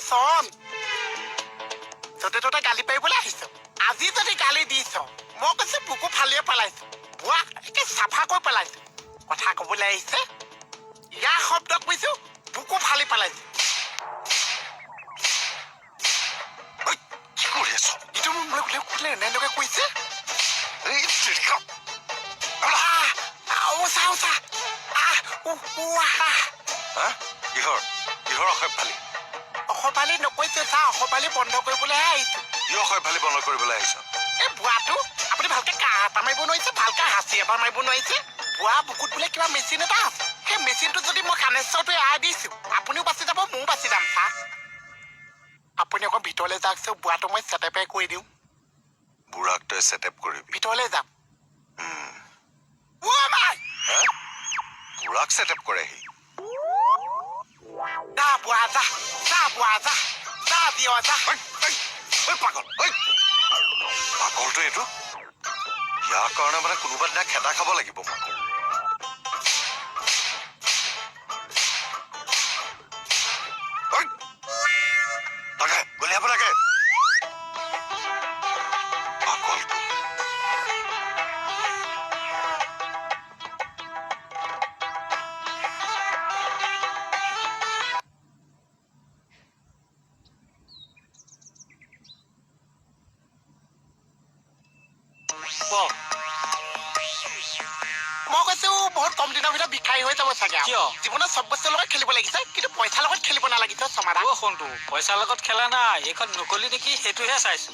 চন য'তে ত'তে গালি পাৰিবলৈ আহিছ আজি যদি গালি দিছ মই কৈছো বুকু ফালিয়ে পেলাইছো বুঢ়া একে চাফা কৰি পেলাইছো কথা ক'বলৈ আহিছে ইয়াৰ শব্দক বুজিছো বুকু ফালি পেলাইছো কি কৰি আছ ইটো মোক কোলে এনেকৈ কৈছে কিহৰ অসভ্যালি অসভ্যালি নকৈছে চা অসভ্যালি বন্ধ কৰিবলৈহে আহিছো কি অসভ্যালি বন্ধ কৰিবলৈ আহিছ এই বুঢ়াটো আপুনি ভালকে কাহ এটা মাৰিব নোৱাৰিছে ভালকে হাঁচি এবাৰ মাৰিব নোৱাৰিছে বুঢ়া বুকুত বোলে কিবা মেচিন এটা আছে সেই মেচিনটো যদি মই কানেকশ্যনটো এৰাই দিছো আপুনিও বাচি যাব ময়ো বাচি যাম চা আপুনি আকৌ ভিতৰলৈ যাওকচোন বুঢ়াটো মই চেটেপে কৰি দিওঁ বুঢ়াক তই চেটেপ কৰিবি ভিতৰলৈ যাম বুঢ়াক চেটেপ কৰেহি যা বুঢ়া যা যা বুঢ়া যা যা দিয় যা পাগল পাগলটো এইটো ইয়াৰ কাৰণে মানে কোনোবা দিনা খেদা খাব লাগিব মই তাকে গলিয়াব লাগে পাগলটো মই কৈছো বহুত কম দিনৰ ভিতৰত ভিক্ষাৰী হৈ যাব চাগে কিয় জীৱনত চব বস্তুৰ লগত খেলিব লাগিছে কিন্তু পইচাৰ লগত খেলিব নালাগিছে চমাৰা ফোনটো পইচাৰ লগত খেলা নাই এইখন নকলি নেকি সেইটোহে চাইছো